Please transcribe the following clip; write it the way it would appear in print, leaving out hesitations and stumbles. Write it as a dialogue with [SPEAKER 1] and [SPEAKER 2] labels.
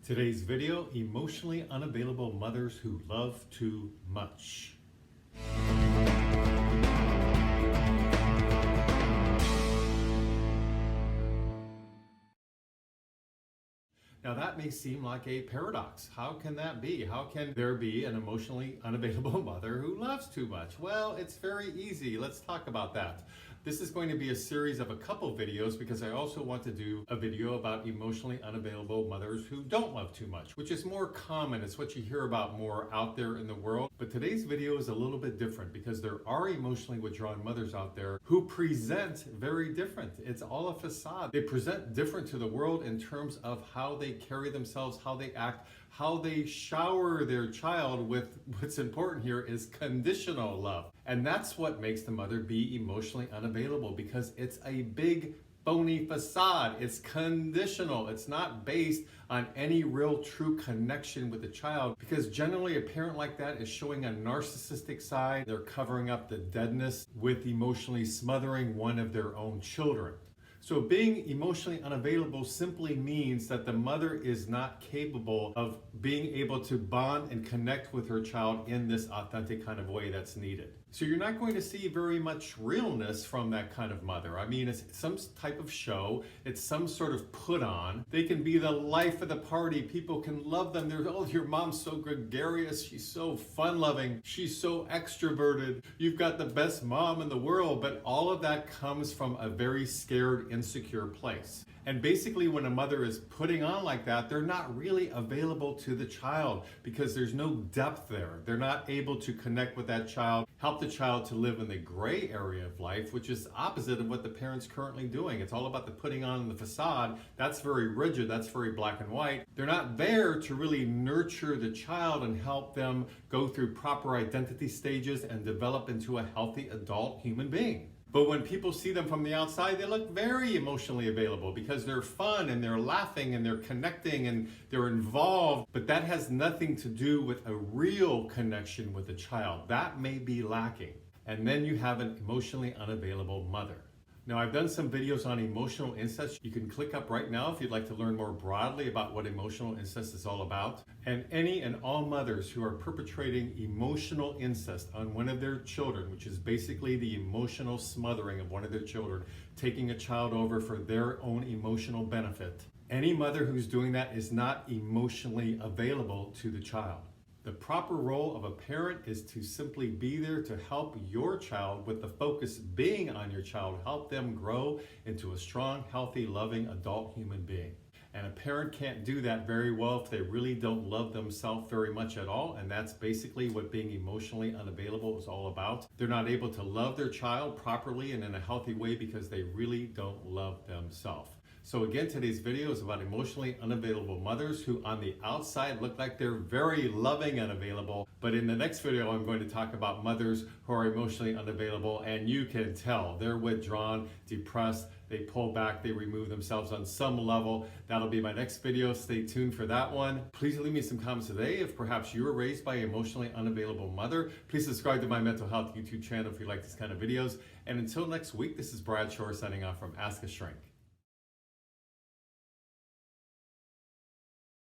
[SPEAKER 1] Today's video, emotionally unavailable mothers who love too much. Now that may seem like a paradox. How can that be? How can there be an emotionally unavailable mother who loves too much? Well, it's very easy. Let's talk about that. This is going to be a series of a couple videos because I also want to do a video about emotionally unavailable mothers who don't love too much, which is more common. It's what you hear about more out there in the world. But today's video is a little bit different because there are emotionally withdrawn mothers out there who present very different. It's all a facade. They present different to the world in terms of how they carry themselves, how they act, how they shower their child with what's important here is conditional love. And that's what makes the mother be emotionally unavailable because it's a big phony facade. It's conditional. It's not based on any real true connection with the child because generally a parent like that is showing a narcissistic side. They're covering up the deadness with emotionally smothering one of their own children. So being emotionally unavailable simply means that the mother is not capable of being able to bond and connect with her child in this authentic kind of way that's needed. So you're not going to see very much realness from that kind of mother. I mean, it's some type of show. It's some sort of put on. They can be the life of the party. People can love them. They're, oh, your mom's so gregarious. She's so fun-loving. She's so extroverted. You've got the best mom in the world. But all of that comes from a very scared, insecure place. And basically when a mother is putting on like that, they're not really available to the child because there's no depth there. They're not able to connect with that child, help the child to live in the gray area of life, which is opposite of what the parent's currently doing. It's all about the putting on the facade. That's very rigid. That's very black and white. They're not there to really nurture the child and help them go through proper identity stages and develop into a healthy adult human being. But when people see them from the outside, they look very emotionally available because they're fun and they're laughing and they're connecting and they're involved. But that has nothing to do with a real connection with the child. That may be lacking. And then you have an emotionally unavailable mother. Now, I've done some videos on emotional incest. You can click up right now if you'd like to learn more broadly about what emotional incest is all about. And any and all mothers who are perpetrating emotional incest on one of their children, which is basically the emotional smothering of one of their children, taking a child over for their own emotional benefit, any mother who's doing that is not emotionally available to the child. The proper role of a parent is to simply be there to help your child with the focus being on your child, help them grow into a strong, healthy, loving adult human being. And a parent can't do that very well if they really don't love themselves very much at all. And that's basically what being emotionally unavailable is all about. They're not able to love their child properly and in a healthy way because they really don't love themselves. So again, today's video is about emotionally unavailable mothers who on the outside look like they're very loving and available. But in the next video, I'm going to talk about mothers who are emotionally unavailable and you can tell they're withdrawn, depressed, they pull back, they remove themselves on some level. That'll be my next video. Stay tuned for that one. Please leave me some comments today if perhaps you were raised by an emotionally unavailable mother. Please subscribe to my mental health YouTube channel if you like these kind of videos. And until next week, this is Brad Shore signing off from Ask a Shrink.